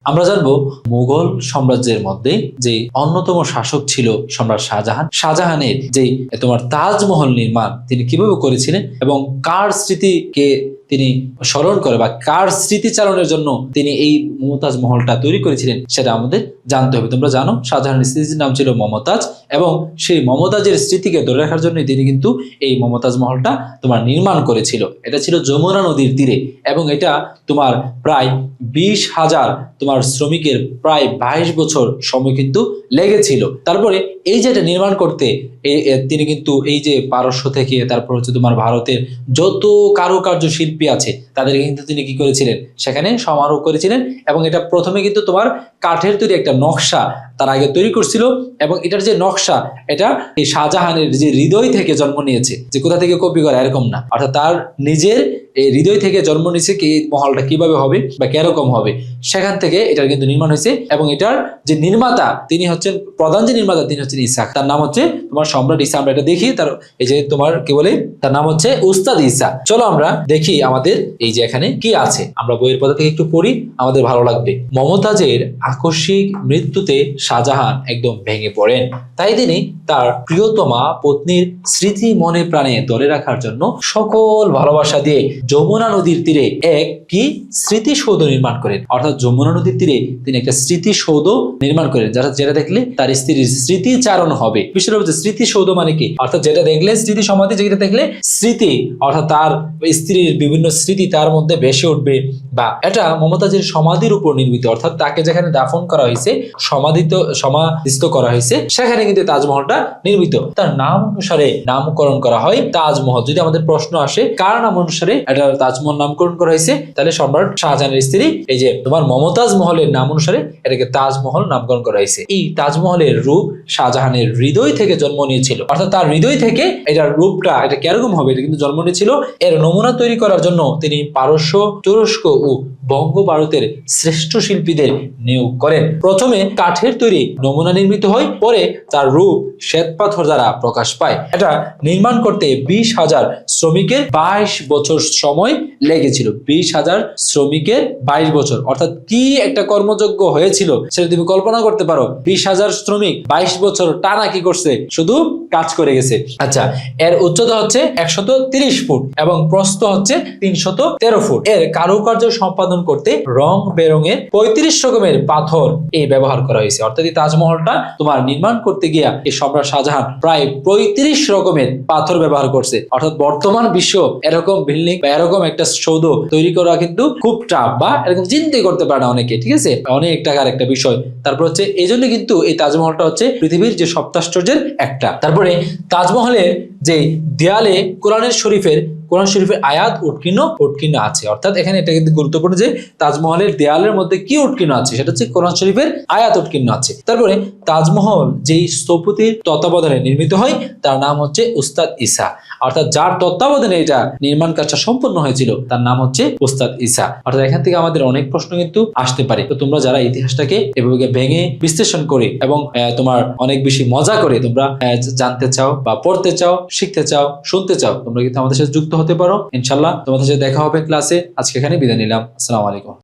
আমরা জানবো মুঘল সাম্রাজ্যের মধ্যে যে অন্যতম শাসক ছিল সম্রাট শাহজাহান। শাহজাহানের যে তোমার তাজমহল নির্মাণ তিনি কিভাবে করেছিলেন এবং কার স্মৃতিকে তিনি স্মরণ করে বা কার স্মৃতিচারণের জন্য তিনি এই মমতাজ মহলটা তৈরি করেছিলেন সেটা আমাদের জানতে হবে। তোমরা জানো শাহজাহানের স্ত্রীর নাম ছিল মমতাজ এবং সেই মমতাজের স্মৃতিকে ধরে রাখার জন্য তিনি কিন্তু এই মমতাজ মহলটা তোমার নির্মাণ করেছিল। এটা ছিল যমুনা নদীর তীরে এবং এটা তোমার প্রায় 20,000 তোমার শ্রমিকের প্রায় 22 বছর সময় কিন্তু লেগেছিল। তারপরে এই যেটা নির্মাণ করতে তিনি কিন্তু এই যে পারস্য থেকে তারপর হচ্ছে তোমার ভারতের যত কারুকার্য শিল্পী আছে তাদেরকে কিন্তু তিনি কি করেছিলেন সেখানে সমারোহ করেছিলেন এবং এটা প্রথমে কিন্তু তোমার কাঠের তৈরি একটা নকশা তার আগে তৈরি করছিল এবং এটার যে নকশা এটা এই শাহজাহানের যে হৃদয় থেকে জন্ম নিয়েছে, যে কোথা থেকে কপি করা এরকম না, অর্থাৎ তার নিজের এই হৃদয় থেকে জন্ম নিয়েছে কি এই মহলটা কিভাবে হবে বা কিরকম হবে, সেখান থেকে এটার কিন্তু নির্মাণ হয়েছে। এবং এটার যে নির্মাতা তিনি হচ্ছেন প্রধান যে নির্মাতা তিনি হচ্ছেন ইসা, তার নাম হচ্ছে তোমার সম্রাট ইসা। আমরা এটা দেখি তার এই যে তোমার কি বলে তার নাম হচ্ছে উস্তাদ ইসা। চলো আমরা দেখি আমাদের এই যে এখানে কি আছে, আমরা বইয়ের পথা থেকে একটু পড়ি, আমাদের ভালো লাগবে। মমতাজের আকস্মিক মৃত্যুতে শাহজাহান একদম ভেঙে পড়েন, তাই তিনি তার প্রিয়তমা পত্নীর স্মৃতি মনে প্রাণে ধরে রাখার জন্য সকল ভালোবাসা দিয়ে যমুনা নদীর তীরে একটি স্মৃতিসৌধ নির্মাণ করেন। অর্থাৎ যমুনা নদীর তীরে তিনি একটা স্মৃতিসৌধ নির্মাণ করেন যেটা দেখলে তার স্ত্রীর স্মৃতিচারণ হবে। বিষয়টা হচ্ছে স্মৃতিসৌধ মানে কি, অর্থাৎ যেটা দেখলে স্মৃতি সমাধি, যেটা দেখলে স্মৃতি অর্থাৎ তার স্ত্রীর বিভিন্ন স্মৃতি তার মধ্যে ভেসে উঠবে। বা এটা মমতাজের সমাধির উপর নির্মিত, অর্থাৎ তাকে যেখানে দাফন করা হয়েছে সমাধিস্থ করা হয়েছে সেখানে কিন্তু তাজমহলটা নির্মিত। তার নাম অনুসারে নামকরণ করা হয় তাজমহল। যদি আমাদের প্রশ্ন আসে কার নাম অনুসারে এটা তাজমহল নামকরণ করা হয়েছে, তাহলে সম্রাট শাহজাহানের স্ত্রী এই যে তোমার মমতাজ মহলের নাম অনুসারে এটাকে তাজমহল নামকরণ করা হয়েছে। এই তাজমহলের রূপ শাহজাহানের হৃদয় থেকে জন্ম নিয়েছিল, অর্থাৎ তার হৃদয় থেকে এটার রূপটা এটা কিরকম হবে এটা কিন্তু জন্ম নিয়েছিল। এর নমুনা তৈরি করার জন্য তিনি পারস্য, তুরস্ক ও বঙ্গ ভারতের শ্রেষ্ঠ শিল্পীদের নিয়োগ করেন। প্রথমে কাঠের তৈরি নমুনা নির্মিত হয়, পরে তার রূপ শ্বেত পাথর দ্বারা প্রকাশ পায়। এটা নির্মাণ করতে 20,000 শ্রমিকের 22 বছর সময় লেগেছিল। 20,000 শ্রমিকের 22 বছর, অর্থাৎ কি একটা কর্মযোগ্য হয়েছিল সেটা তুমি কল্পনা করতে পারো। 20,000 শ্রমিক 22 বছর টানা কি করছে, শুধু কাজ করে গেছে। আচ্ছা, এর উচ্চতা হচ্ছে 130 ফুট এবং প্রস্থ হচ্ছে 313 ফুট। এর কারুকার্য সম্পাদন করতে রং বেরঙের 35 রকমের পাথর এই ব্যবহার করা হয়েছে। অর্থাৎ এই তাজমহলটা তোমার নির্মাণ করতে গিয়া এই সম্রাট শাহজাহান প্রায় 35 রকমের পাথর ব্যবহার করছে। অর্থাৎ বর্তমান বিশ্ব এরকম বিল্ডিং বা এরকম একটা সৌধ তৈরি করা কিন্তু খুব টাফ, বা এরকম চিন্তাই করতে পারে না অনেকে, ঠিক আছে, অনেক টাকার একটা বিষয়। তারপর হচ্ছে এই জন্য কিন্তু এই তাজমহলটা হচ্ছে পৃথিবীর যে সপ্তাশ্চর্যের একটা। তারপরে তাজমহলের যে দেয়ালে কোরআন শরীফের আয়াত উৎকীর্ণ আছে। অর্থাৎ এখানে এটা কিন্তু গুরুত্বপূর্ণ যে তাজমহলের দেয়ালের মধ্যে কি উৎকীর্ণ আছে, সেটা হচ্ছে কোরআন শরীফের আয়াত উৎকীর্ণ আছে। তারপরে তাজমহল যেই স্থপতির তত্ত্বাবধানে নির্মিত হয় তার নাম হচ্ছে উস্তাদ ইসা, অর্থাৎ যার তত্ত্বাবধানে এটা নির্মাণ কাজটা সম্পন্ন হয়েছিল তার নাম হচ্ছে উস্তাদ ইসা। অর্থাৎ এখান থেকে আমাদের অনেক প্রশ্ন কিন্তু আসতে পারে। তো তোমরা যারা ইতিহাসটাকে এভাবে ভেঙে বিশ্লেষণ করে এবং তোমার অনেক বেশি মজা করে তোমরা জানতে চাও বা পড়তে চাও, শিখতে চাও, শুনতে চাও, তোমরা কিন্তু আমাদের সাথে যুক্ত হতে পারো। ইনশাল্লাহ তোমাদের সাথে দেখা হবে ক্লাসে। আজকে এখানে বিদায় নিলাম। আসসালামু আলাইকুম।